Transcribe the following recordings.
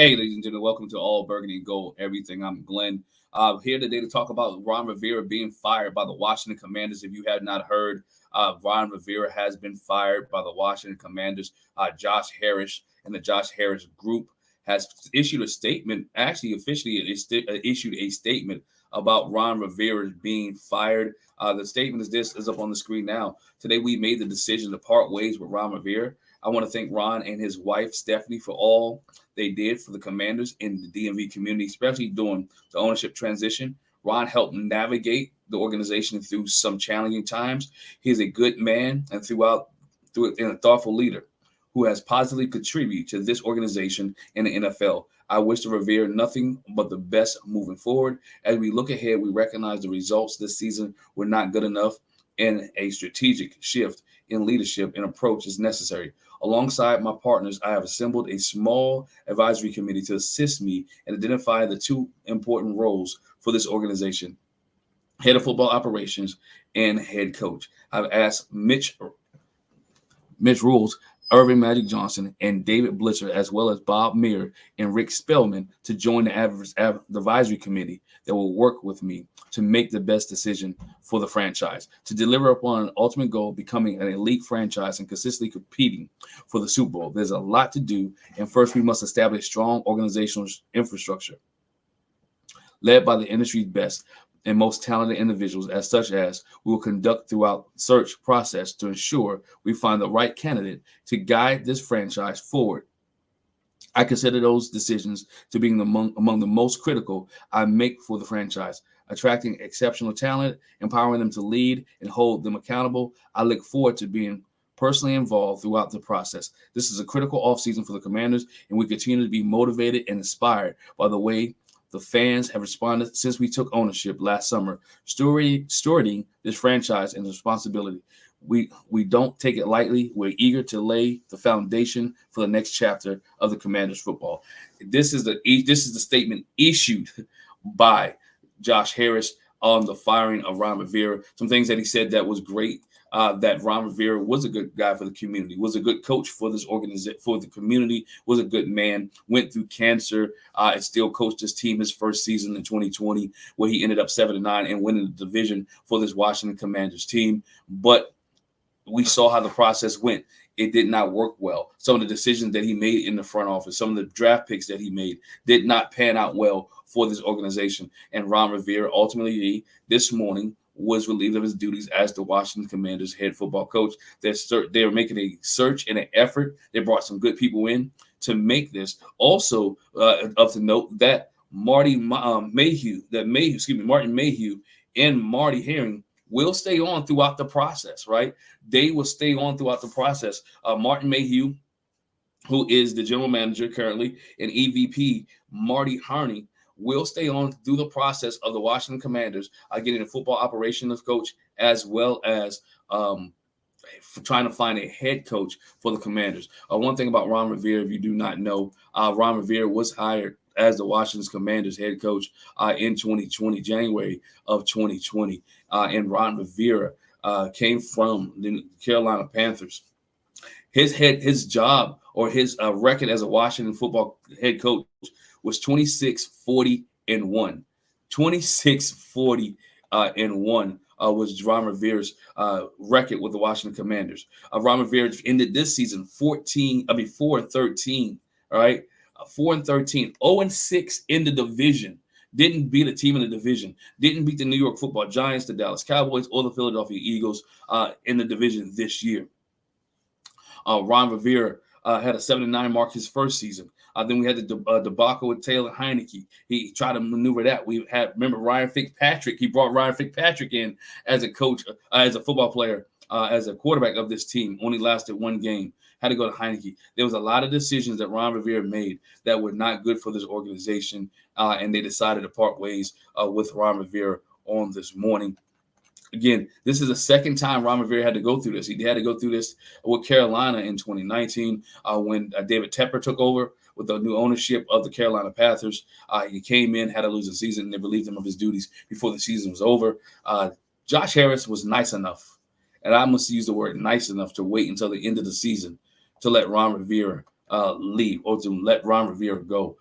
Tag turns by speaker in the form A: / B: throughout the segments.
A: Hey, ladies and gentlemen, welcome to All Burgundy and Gold Everything. I'm Glenn. Here today to talk about Ron Rivera being fired by the Washington Commanders. If you have not heard, Ron Rivera has been fired by the Washington Commanders. Josh Harris and the Josh Harris group has issued a statement, actually officially issued a statement about Ron Rivera being fired. The statement is up on the screen now. Today we made the decision to part ways with Ron Rivera. I want to thank Ron and his wife, Stephanie, for all they did for the Commanders in the DMV community, especially during the ownership transition. Ron helped navigate the organization through some challenging times. He's a good man and and a thoughtful leader who has positively contributed to this organization and the NFL. I wish the Rivera nothing but the best moving forward. As we look ahead, we recognize the results this season were not good enough, and a strategic shift in leadership and approach is necessary. Alongside my partners, I have assembled a small advisory committee to assist me in identifying the two important roles for this organization: head of football operations and head coach. I've asked Mitch Rules, Irving Magic Johnson, and David Blitzer, as well as Bob Meir and Rick Spellman, to join the advisory committee that will work with me to make the best decision for the franchise, to deliver upon an ultimate goal, becoming an elite franchise and consistently competing for the Super Bowl. There's a lot to do, and first we must establish strong organizational infrastructure led by the industry's best and most talented individuals, such as we will conduct throughout search process to ensure we find the right candidate to guide this franchise forward. I consider those decisions to be among the most critical I make for the franchise, attracting exceptional talent, empowering them to lead, and hold them accountable. I look forward to being personally involved throughout the process. This is a critical offseason for the Commanders, and we continue to be motivated and inspired by the way the fans have responded since we took ownership last summer, stewarding this franchise and responsibility. We don't take it lightly. We're eager to lay the foundation for the next chapter of the Commanders football. This is the statement issued by Josh Harris on the firing of Ron Rivera. Some things that he said that was great. That Ron Rivera was a good guy for the community, was a good coach for this organization, for the community, was a good man, went through cancer, and still coached his team his first season in 2020, where he ended up 7-9 and winning the division for this Washington Commanders team. But we saw how the process went. It did not work well. Some of the decisions that he made in the front office, some of the draft picks that he made did not pan out well for this organization. And Ron Rivera ultimately this morning was relieved of his duties as the Washington Commanders head football coach. They're making a search and an effort. They brought some good people in to make this. Also, of the note that Martin Mayhew and Marty Herring will stay on throughout the process, right? They will stay on throughout the process. Martin Mayhew, who is the general manager currently, and EVP Marty Harney will stay on through the process of the Washington Commanders, getting a football operations coach, as well as for trying to find a head coach for the Commanders. One thing about Ron Rivera, if you do not know, Ron Rivera was hired as the Washington Commanders head coach in 2020, January of 2020. And Ron Rivera came from the Carolina Panthers. His job or his record as a Washington football head coach was 26-40-1. 26-40-1 was Ron Rivera's record with the Washington Commanders. Ron Rivera ended this season 4-13. All right, 4-13, 0-6 in the division. Didn't beat a team in the division. Didn't beat the New York Football Giants, the Dallas Cowboys, or the Philadelphia Eagles in the division this year. Ron Rivera had a 7-9 mark his first season. Then we had the debacle with Taylor Heineke. He tried to maneuver that. Remember Ryan Fitzpatrick. He brought Ryan Fitzpatrick in as a coach, as a football player, as a quarterback of this team. Only lasted one game. Had to go to Heineke. There was a lot of decisions that Ron Rivera made that were not good for this organization, and they decided to part ways with Ron Rivera on this morning. Again, this is the second time Ron Rivera had to go through this. He had to go through this with Carolina in 2019 when David Tepper took over with the new ownership of the Carolina Panthers. He came in, had a losing season, and they relieved him of his duties before the season was over. Josh Harris was nice enough, and I must use the word nice enough, to wait until the end of the season to let Ron Rivera leave or to let Ron Rivera go.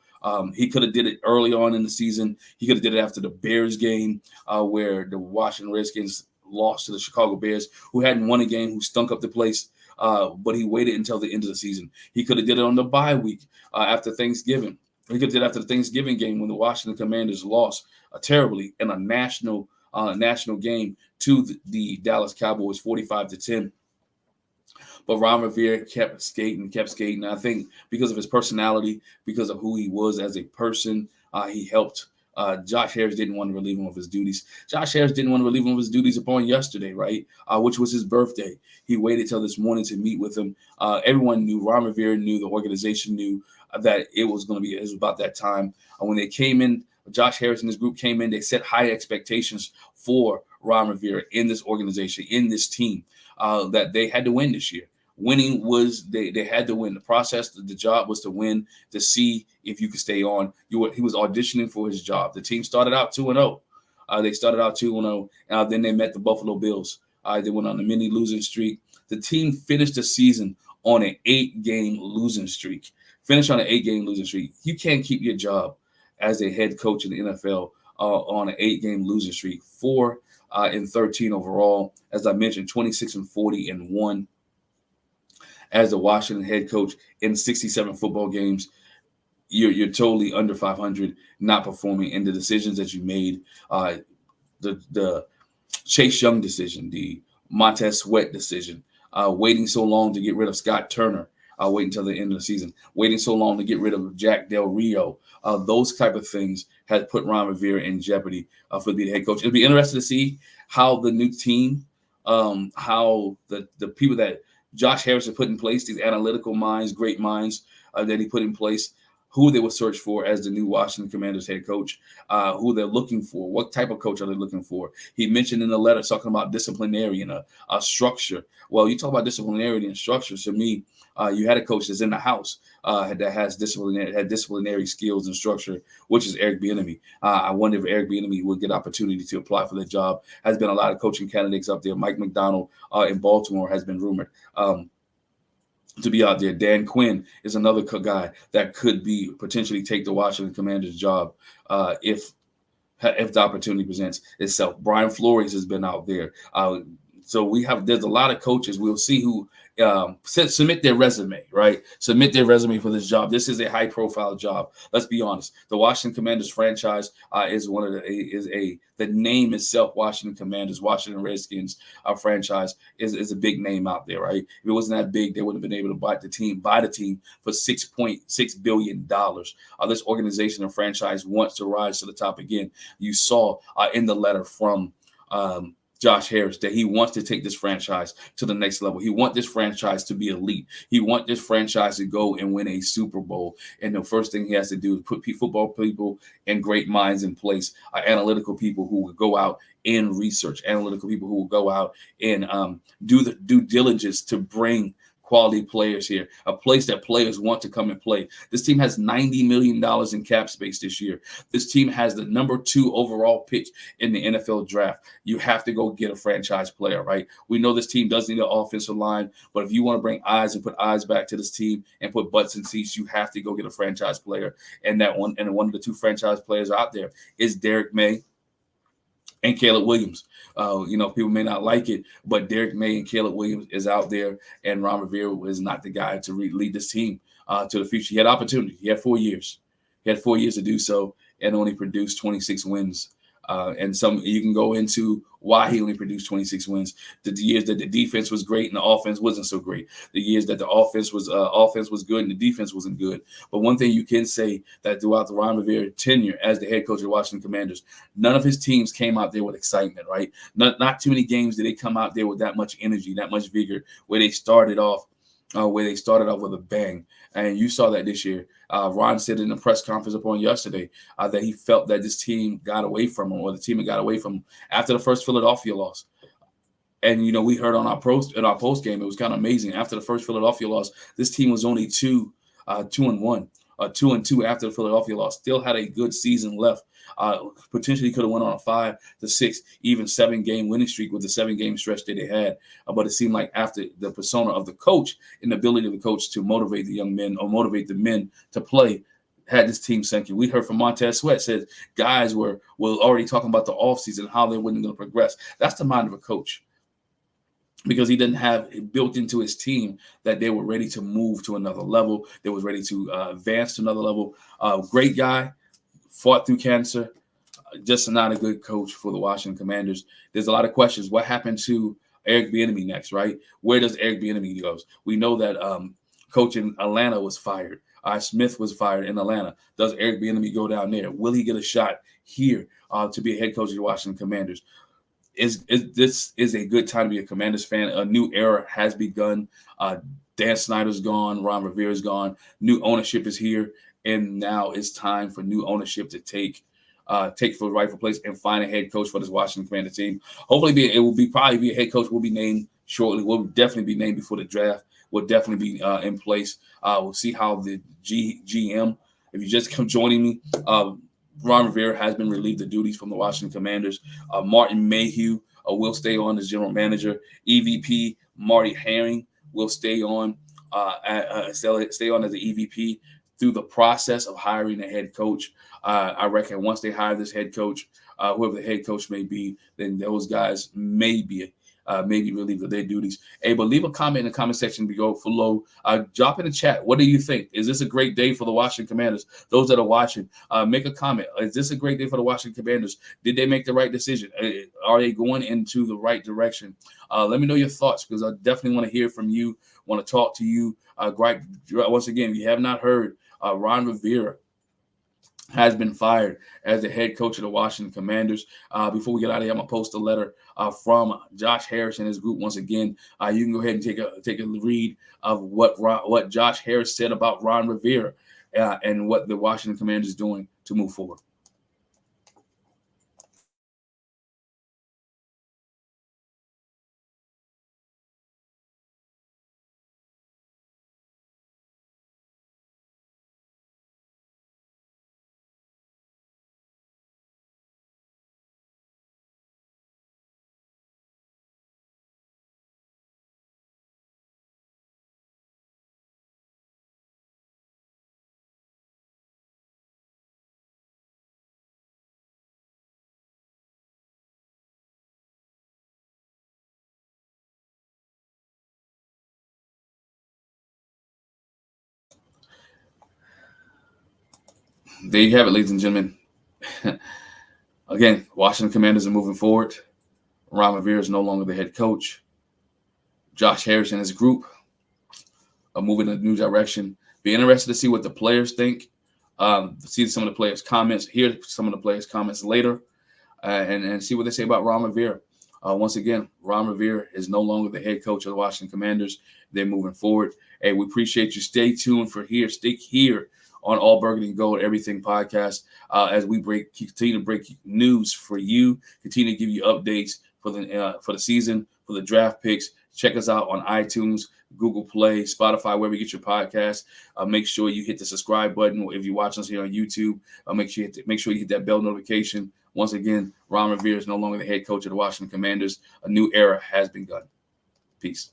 A: He could have did it early on in the season. He could have did it after the Bears game, where the Washington Redskins lost to the Chicago Bears, who hadn't won a game, who stunk up the place. But he waited until the end of the season. He could have did it on the bye week after Thanksgiving. He could have did it after the Thanksgiving game when the Washington Commanders lost terribly in a national game to the Dallas Cowboys, 45-10. But Ron Rivera kept skating. I think because of his personality, because of who he was as a person, he helped. Josh Harris didn't want to relieve him of his duties. Josh Harris didn't want to relieve him of his duties upon yesterday, right? Which was his birthday. He waited till this morning to meet with him. Everyone knew, Ron Rivera knew, the organization knew that it was about that time. When they came in, Josh Harris and his group came in, they set high expectations for Ron Rivera in this organization, in this team, that they had to win this year. Winning was they had to win. The process, the job was to win, to see if you could stay on. He was auditioning for his job. The team started out 2-0. They started out 2-0. Then they met the Buffalo Bills. They went on a mini losing streak. The team finished the season on an 8-game losing streak. You can't keep your job as a head coach in the NFL on an 8-game losing streak. 4-13 overall. As I mentioned, 26-40-1. As the Washington head coach in 67 football games, you're totally under 500, not performing. In the decisions that you made, the Chase Young decision, the Montez Sweat decision, waiting so long to get rid of Scott Turner, waiting until the end of the season, waiting so long to get rid of Jack Del Rio, those type of things had put Ron Rivera in jeopardy for the head coach. It'll be interesting to see how the new team, how the people that Josh Harris had put in place, these analytical minds, great minds that he put in place, who they would search for as the new Washington Commanders head coach, who they're looking for, what type of coach are they looking for. He mentioned in the letter talking about disciplinary and a structure. Well, you talk about disciplinarity and structure. To me, you had a coach that's in the house that has disciplinary skills and structure, which is Eric Bieniemy. I wonder if Eric Bieniemy would get opportunity to apply for the job. Has been a lot of coaching candidates up there. Mike McDonald in Baltimore has been rumored to be out there. Dan Quinn is another guy that could be potentially take the Washington Commanders job if the opportunity presents itself. Brian Flores has been out there. So there's a lot of coaches. We'll see who submit their resume, right? Submit their resume for this job. This is a high-profile job. Let's be honest. The Washington Commanders franchise is the name itself. Washington Commanders, Washington Redskins franchise is a big name out there, right? If it wasn't that big, they wouldn't have been able to buy the team for $6.6 billion. This organization and franchise wants to rise to the top again. You saw in the letter from Josh Harris that he wants to take this franchise to the next level. He wants this franchise to be elite. He wants this franchise to go and win a Super Bowl. And the first thing he has to do is put football people and great minds in place, analytical people who will go out and research, analytical people who will go out and do the due diligence to bring quality players here, a place that players want to come and play. This team has $90 million in cap space this year. This team has the number 2 overall pick in the NFL draft. You have to go get a franchise player, right? We know this team does need an offensive line, but if you want to bring eyes and put eyes back to this team and put butts in seats, you have to go get a franchise player. And one of the 2 franchise players out there is Derek May and Caleb Williams. People may not like it, but Derek May and Caleb Williams is out there, and Ron Rivera is not the guy to lead this team to the future. He had opportunity. He had 4 years. He had 4 years to do so and only produced 26 wins. And you can go into why he only produced 26 wins. The years that the defense was great and the offense wasn't so great. The years that the offense was good and the defense wasn't good. But one thing you can say that throughout the Ron Rivera tenure as the head coach of the Washington Commanders, none of his teams came out there with excitement, right? Not too many games did they come out there with that much energy, that much vigor, where they started off with a bang. And you saw that this year. Ron said in the press conference upon yesterday that he felt that this team got away from him, or the team had got away from him after the first Philadelphia loss. And, we heard on our post game, it was kind of amazing. After the first Philadelphia loss, this team was only 2-1, 2-2 after the Philadelphia loss. Still had a good season left. Potentially could have went on a 5-6, even 7-game winning streak with the 7-game stretch that they had. But it seemed like after the persona of the coach and the ability of the coach to motivate the young men or motivate the men to play, had this team sinking. We heard from Montez Sweat said guys were already talking about the offseason, how they weren't going to progress. That's the mind of a coach, because he didn't have it built into his team that they were ready to move to another level. They was ready to advance to another level. Great guy, fought through cancer, just not a good coach for the Washington Commanders. There's a lot of questions. What happened to Eric Bieniemy next, right? Where does Eric Bieniemy go? We know that coach in Atlanta was fired. Smith was fired in Atlanta. Does Eric Bieniemy go down there? Will he get a shot here to be a head coach of the Washington Commanders? This is a good time to be a Commanders fan. A new era has begun. Dan Snyder's gone. Ron Rivera's gone. New ownership is here, and now it's time for new ownership to take for the rightful place and find a head coach for this Washington Commander team. Hopefully, it will probably be a head coach will be named shortly. Will definitely be named before the draft. Will definitely be in place. We'll see how the GM. If you just come joining me, Ron Rivera has been relieved of duties from the Washington Commanders. Martin Mayhew will stay on as general manager. EVP Marty Herring will stay on stay on as the EVP through the process of hiring a head coach. I reckon once they hire this head coach, whoever the head coach may be, then those guys may be relieved of their duties. Hey, but leave a comment in the comment section below. Drop in the chat. What do you think? Is this a great day for the Washington Commanders? Those that are watching, make a comment. Is this a great day for the Washington Commanders? Did they make the right decision? Are they going into the right direction? Let me know your thoughts, because I definitely want to hear from you. Want to talk to you. Once again, if you have not heard, Ron Rivera has been fired as the head coach of the Washington Commanders. Before we get out of here, I'm going to post a letter from Josh Harris and his group. Once again, you can go ahead and take a read of what Josh Harris said about Ron Rivera and what the Washington Commanders is doing to move forward. There you have it, ladies and gentlemen. Again, Washington Commanders are moving forward. Ron Rivera is no longer the head coach. Josh Harris and his group are moving in a new direction. Be interested to see what the players think. See some of the players' comments. Hear some of the players' comments later, and see what they say about Ron Rivera. Once again, Ron Rivera is no longer the head coach of the Washington Commanders. They're moving forward. Hey, we appreciate you. Stay tuned for here. Stay here on All Burgundy and Gold Everything podcast as we continue to break news for you. Continue to give you updates for the season, for the draft picks. Check us out on iTunes, Google Play, Spotify, wherever you get your podcast. Make sure you hit the subscribe button. If you're watching us here on YouTube, make sure you hit that bell notification. Once again, Ron Rivera is no longer the head coach of the Washington Commanders. A new era has begun. Peace.